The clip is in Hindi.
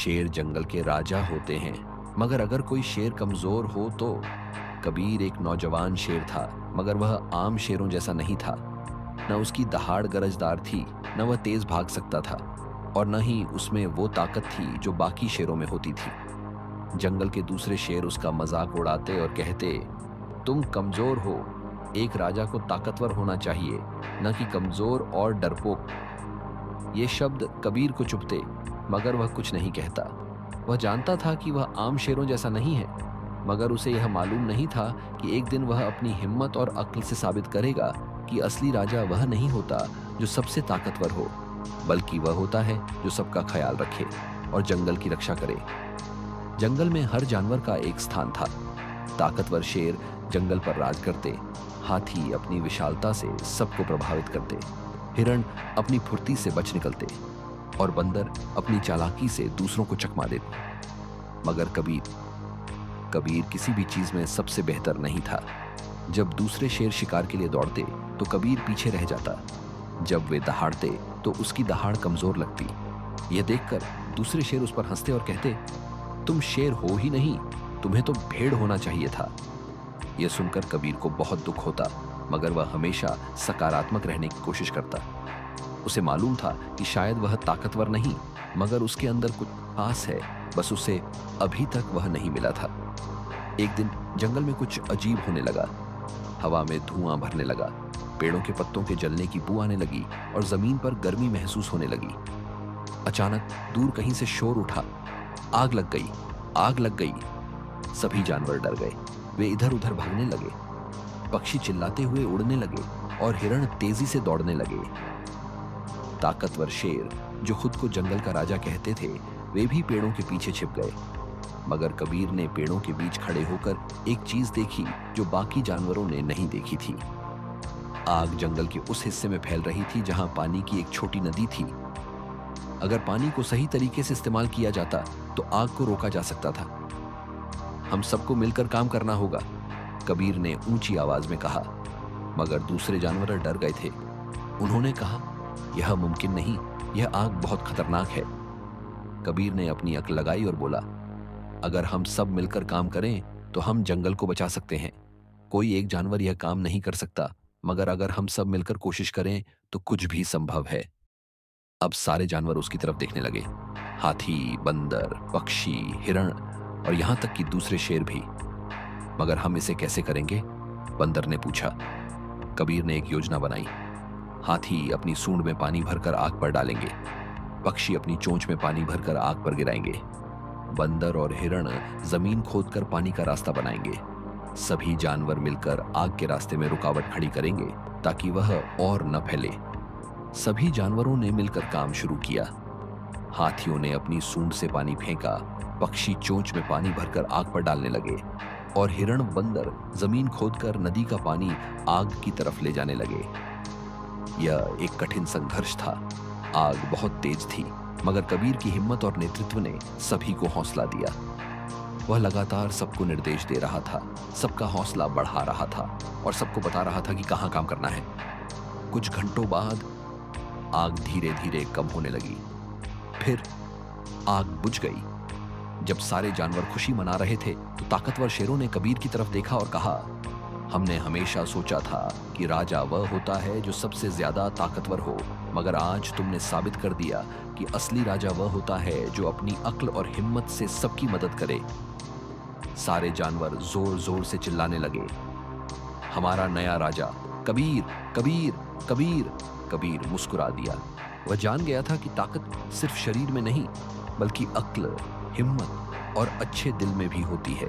शेर जंगल के राजा होते हैं, मगर अगर कोई शेर कमजोर हो तो। कबीर एक नौजवान शेर था, मगर वह आम शेरों जैसा नहीं था। न उसकी दहाड़ गरजदार थी, न वह तेज भाग सकता था, और न ही उसमें वो ताकत थी जो बाकी शेरों में होती थी। जंगल के दूसरे शेर उसका मजाक उड़ाते और कहते, तुम कमजोर हो, एक राजा को ताकतवर होना चाहिए, न कि कमजोर और डरपोक। ये शब्द कबीर को चुभते, मगर वह कुछ नहीं कहता। वह जानता था कि वह आम शेरों जैसा नहीं है, मगर उसे यह मालूम नहीं था कि एक दिन वह अपनी हिम्मत और अक्ल से साबित करेगा कि असली राजा वह नहीं होता जो सबसे ताकतवर हो, बल्कि वह होता है जो सबका ख्याल रखे और जंगल की रक्षा करे। जंगल में हर जानवर का एक स्थान था। ताकतवर शेर जंगल पर राज करते, हाथी अपनी विशालता से सबको प्रभावित करते, हिरण अपनी फुर्ती से बच निकलते, और बंदर अपनी चालाकी से दूसरों को चकमा देते। मगर कबीर किसी भी चीज में सबसे बेहतर नहीं था। जब दूसरे शेर शिकार के लिए दौड़ते तो कबीर पीछे रह जाता। जब वे दहाड़ते तो उसकी दहाड़ कमजोर लगती। यह देखकर दूसरे शेर उस पर हंसते और कहते, तुम शेर हो ही नहीं, तुम्हें तो भेड़ होना चाहिए था। यह सुनकर कबीर को बहुत दुख होता, मगर वह हमेशा सकारात्मक रहने की कोशिश करता। उसे मालूम था कि शायद वह ताकतवर नहीं, मगर उसके अंदर कुछ खास है, बस उसे अभी तक वह नहीं मिला था। एक दिन जंगल में कुछ अजीब होने लगा। हवा में धुआं भरने लगा, पेड़ों के पत्तों के जलने की बू आने लगी और जमीन पर गर्मी महसूस होने लगी। अचानक दूर कहीं से शोर उठा, आग लग गई, आग लग गई। सभी जानवर डर गए, वे इधर उधर भागने लगे। पक्षी चिल्लाते हुए उड़ने लगे और हिरण तेजी से दौड़ने लगे। ताकतवर शेर, जो खुद को जंगल का राजा कहते थे, वे भी पेड़ों के पीछे छिप गए। मगर कबीर ने पेड़ों के बीच खड़े होकर एक चीज देखी जो बाकी जानवरों ने नहीं देखी थी। आग जंगल के उस हिस्से में फैल रही थी जहां पानी की एक छोटी नदी थी। अगर पानी को सही तरीके से इस्तेमाल किया जाता तो आग को रोका जा सकता था। हम सबको मिलकर काम करना होगा, कबीर ने ऊंची आवाज में कहा। मगर दूसरे जानवर डर गए थे। उन्होंने कहा, यह मुमकिन नहीं, यह आग बहुत खतरनाक है। कबीर ने अपनी अक्ल लगाई और बोला, अगर हम सब मिलकर काम करें तो हम जंगल को बचा सकते हैं। कोई एक जानवर यह काम नहीं कर सकता, मगर अगर हम सब मिलकर कोशिश करें तो कुछ भी संभव है। अब सारे जानवर उसकी तरफ देखने लगे, हाथी, बंदर, पक्षी, हिरण और यहां तक कि दूसरे शेर भी। मगर हम इसे कैसे करेंगे? बंदर ने पूछा। कबीर ने एक योजना बनाई। हाथी अपनी सूंड में पानी भरकर आग पर डालेंगे, पक्षी अपनी चोंच में पानी भरकर आग पर गिराएंगे, बंदर और हिरण जमीन खोदकर पानी का रास्ता बनाएंगे। सभी जानवर मिलकर आग के रास्ते में रुकावट खड़ी करेंगे ताकि वह और न फैले। सभी जानवरों ने मिलकर काम शुरू किया। हाथियों ने अपनी सूंड से पानी फेंका, पक्षी चोंच में पानी भरकर आग पर डालने लगे और हिरण बंदर जमीन खोदकर नदी का पानी आग की तरफ ले जाने लगे। यह एक कठिन संघर्ष था। आग बहुत तेज थी, मगर कबीर की हिम्मत और नेतृत्व ने सभी को हौसला दिया। वह लगातार सबको निर्देश दे रहा था, सबका हौसला बढ़ा रहा था और सबको बता रहा था कि कहां काम करना है। कुछ घंटों बाद आग धीरे धीरे कम होने लगी। फिर आग बुझ गई। जब सारे जानवर खुशी मना रहे थे तो ताकतवर शेरों ने कबीर की तरफ देखा और कहा, हमने हमेशा सोचा था कि राजा वह होता है जो सबसे ज्यादा ताकतवर हो, मगर आज तुमने साबित कर दिया कि असली राजा वह होता है जो अपनी अक्ल और हिम्मत से सबकी मदद करे। सारे जानवर जोर जोर से चिल्लाने लगे, हमारा नया राजा कबीर, कबीर, कबीर। कबीर मुस्कुरा दिया। वह जान गया था कि ताकत सिर्फ शरीर में नहीं, बल्कि अक्ल, हिम्मत और अच्छे दिल में भी होती है।